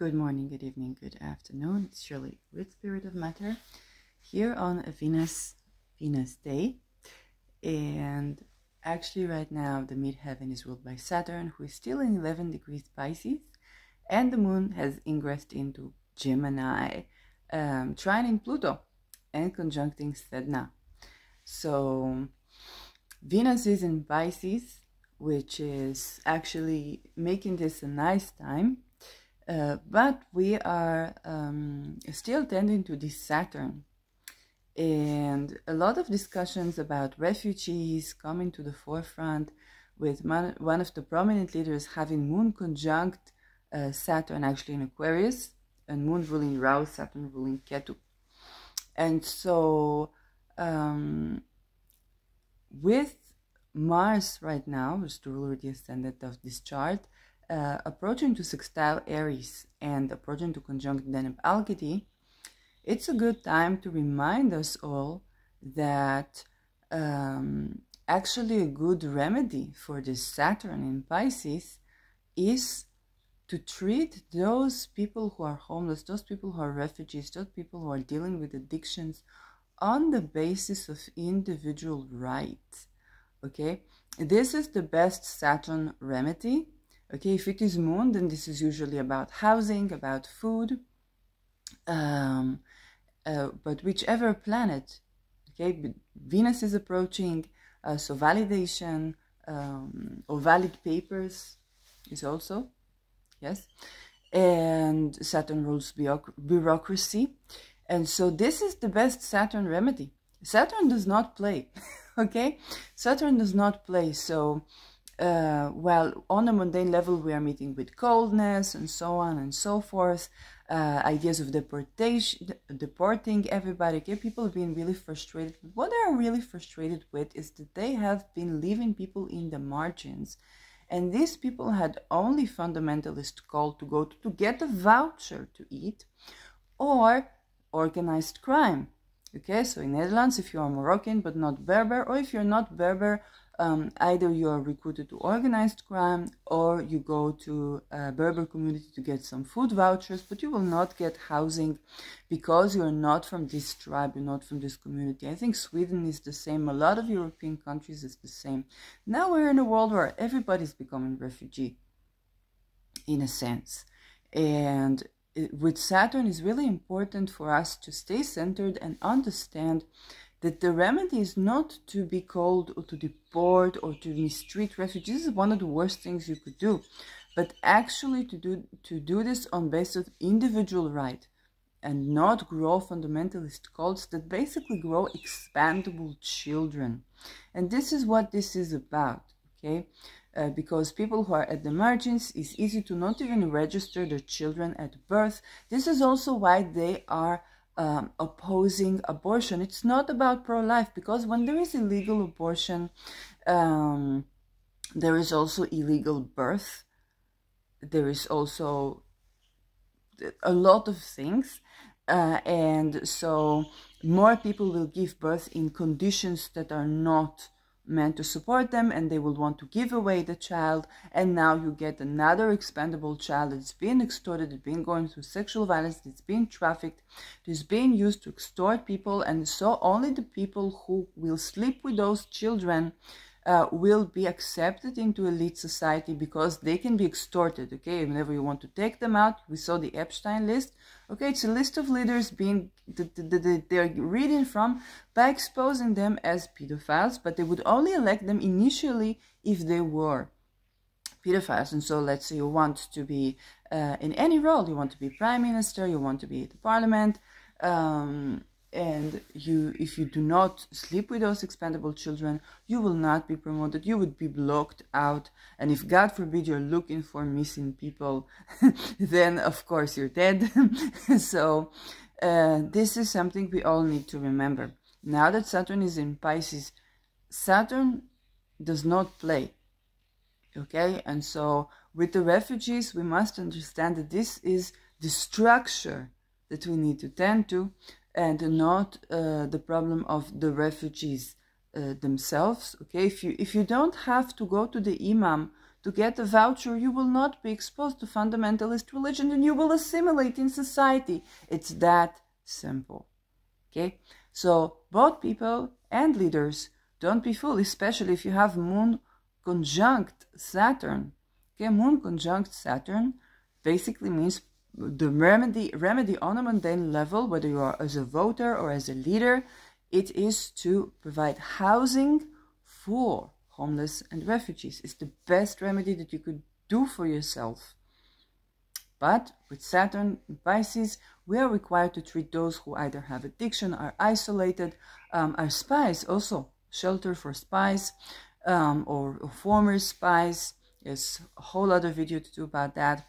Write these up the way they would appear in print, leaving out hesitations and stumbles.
Good morning, good evening, good afternoon. It's Shirley with Spirit of Matter here on a Venus day. And actually right now the midheaven is ruled by Saturn, who is still in 11 degrees Pisces, and the moon has ingressed into Gemini, trining Pluto and conjuncting Sedna. So Venus is in Pisces, which is actually making this a nice time. But we are still tending to this Saturn, and a lot of discussions about refugees coming to the forefront, with one of the prominent leaders having moon conjunct Saturn actually in Aquarius, and moon ruling Rahu, Saturn ruling Ketu. And so with Mars right now, who's the ruler of the ascendant of this chart, approaching to sextile Aries and approaching to conjunct Deneb Algedy, it's a good time to remind us all that actually a good remedy for this Saturn in Pisces is to treat those people who are homeless, those people who are refugees, those people who are dealing with addictions on the basis of individual rights. Okay, this is the best Saturn remedy. Okay, if it is moon, then this is usually about housing, about food, but whichever planet, okay, Venus is approaching, so validation or valid papers is also, yes, and Saturn rules bureaucracy, and so this is the best Saturn remedy. Saturn does not play, okay, Saturn does not play, so while on a mundane level we are meeting with coldness and so on and so forth, ideas of deporting everybody, okay, people have been really frustrated. What they are really frustrated with is that they have been leaving people in the margins, and these people had only fundamentalist call to go to get a voucher to eat, or organized crime. Okay, so in Netherlands, if you are Moroccan but not Berber, or if you're not Berber, either you are recruited to organized crime, or you go to a Berber community to get some food vouchers, but you will not get housing because you're not from this tribe, you're not from this community. I think Sweden is the same, a lot of European countries is the same. Now we're in a world where everybody's becoming refugee, in a sense. And with Saturn, it's really important for us to stay centered and understand that the remedy is not to be called or to deport or to mistreat refugees. This is one of the worst things you could do, but actually to do this on basis of individual right, and not grow fundamentalist cults that basically grow expandable children. And this is what this is about, okay? Because people who are at the margins, it's easy to not even register their children at birth. This is also why they are opposing abortion. It's not about pro-life, because when there is illegal abortion, there is also illegal birth. There is also a lot of things, and so more people will give birth in conditions that are not meant to support them, and they will want to give away the child, and now you get another expendable child that's been extorted, that's been going through sexual violence, that's been trafficked, that's being used to extort people, and so only the people who will sleep with those children will be accepted into elite society, because they can be extorted, okay? Whenever you want to take them out, we saw the Epstein list, okay? It's a list of leaders being they're reading from by exposing them as pedophiles, but they would only elect them initially if they were pedophiles. And so let's say you want to be in any role, you want to be prime minister, you want to be at the parliament, and if you do not sleep with those expendable children, you will not be promoted, you would be blocked out, and if God forbid you're looking for missing people, then of course you're dead. So this is something we all need to remember. Now that Saturn is in Pisces, Saturn does not play, okay? And so with the refugees, we must understand that this is the structure that we need to tend to, and not the problem of the refugees themselves, okay? If you don't have to go to the imam to get a voucher, you will not be exposed to fundamentalist religion and you will assimilate in society. It's that simple. Okay? So both people and leaders, don't be fooled, especially if you have Moon conjunct Saturn. Okay, Moon conjunct Saturn basically means the remedy on a mundane level, whether you are as a voter or as a leader, it is to provide housing for homeless and refugees. It's the best remedy that you could do for yourself. But with Saturn in Pisces, we are required to treat those who either have addiction, are isolated, are spies, also shelter for spies, or former spies. There's a whole other video to do about that.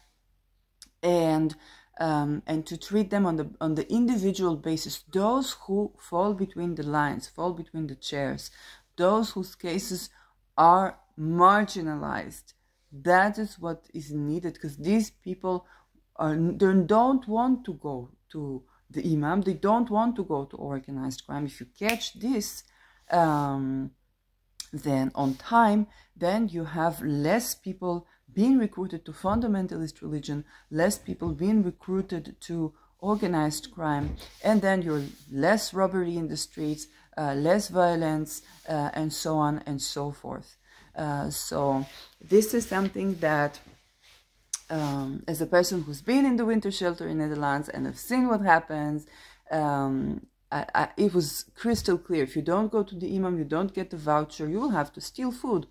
And to treat them on the individual basis, those who fall between the lines, fall between the chairs, those whose cases are marginalized. That is what is needed, because these people they don't want to go to the imam, they don't want to go to organized crime. If you catch this then on time, then you have less people being recruited to fundamentalist religion, less people being recruited to organized crime, and then you're less robbery in the streets, less violence, and so on and so forth. So this is something that, as a person who's been in the winter shelter in Netherlands and have seen what happens, it was crystal clear. If you don't go to the imam, you don't get the voucher, you will have to steal food.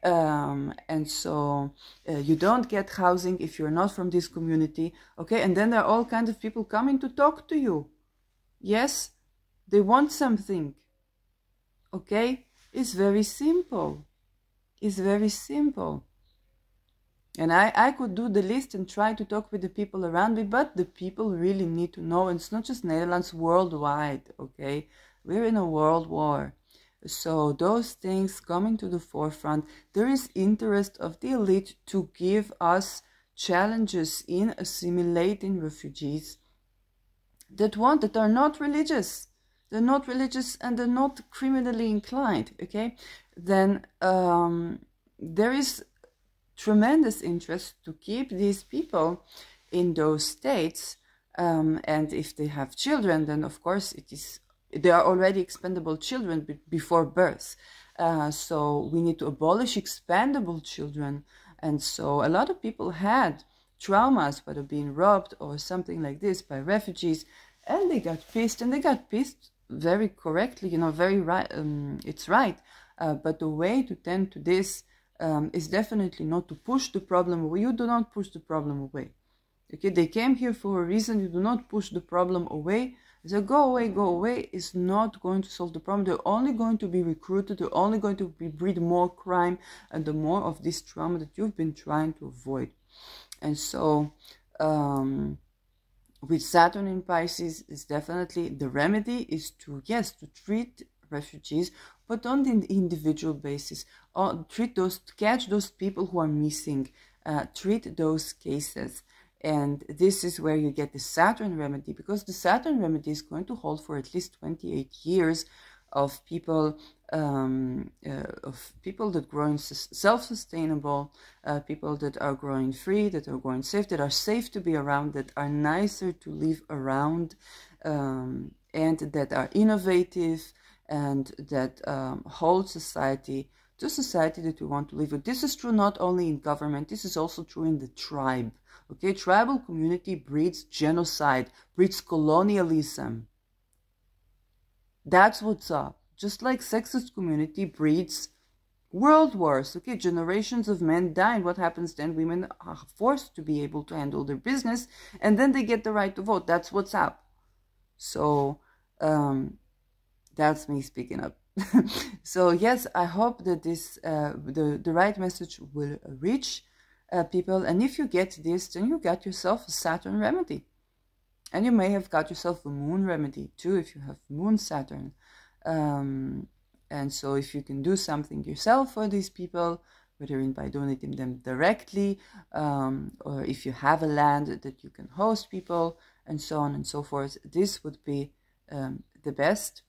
And so you don't get housing if you're not from this community. Okay, and then there are all kinds of people coming to talk to you. Yes, they want something. Okay, it's very simple. It's very simple. And I could do the list and try to talk with the people around me, but the people really need to know. And it's not just Netherlands, worldwide, okay? We're in a world war. So those things coming to the forefront, there is interest of the elite to give us challenges in assimilating refugees that are not religious. They're not religious and they're not criminally inclined, okay? Then there is tremendous interest to keep these people in those states, and if they have children, then of course they are already expendable children before birth. So we need to abolish expendable children, and so a lot of people had traumas, whether being robbed or something like this by refugees, and they got pissed, and they got pissed very correctly, you know, very right. It's right, but the way to tend to this is definitely not to push the problem away. You do not push the problem away. Okay, they came here for a reason. You do not push the problem away. So go away is not going to solve the problem. They're only going to be recruited. They're only going to breed more crime and the more of this trauma that you've been trying to avoid. And so with Saturn in Pisces, is definitely the remedy is to treat refugees, but on the individual basis. Catch those people who are missing, treat those cases. And this is where you get the Saturn remedy, because the Saturn remedy is going to hold for at least 28 years of people that growing self-sustainable, people that are growing free, that are growing safe, that are safe to be around, that are nicer to live around, and that are innovative, and that hold society to society that we want to live with. This is true not only in government, this is also true in the tribe. Okay, tribal community breeds genocide, breeds colonialism. That's what's up. Just like sexist community breeds world wars. Okay, generations of men die, and what happens then? Women are forced to be able to handle their business, and then they get the right to vote. That's what's up. So that's me speaking up. So yes, I hope that this the right message will reach people, and if you get this, then you got yourself a Saturn remedy, and you may have got yourself a Moon remedy too if you have Moon Saturn. And so if you can do something yourself for these people, whether by donating them directly, or if you have a land that you can host people, and so on and so forth, this would be the best.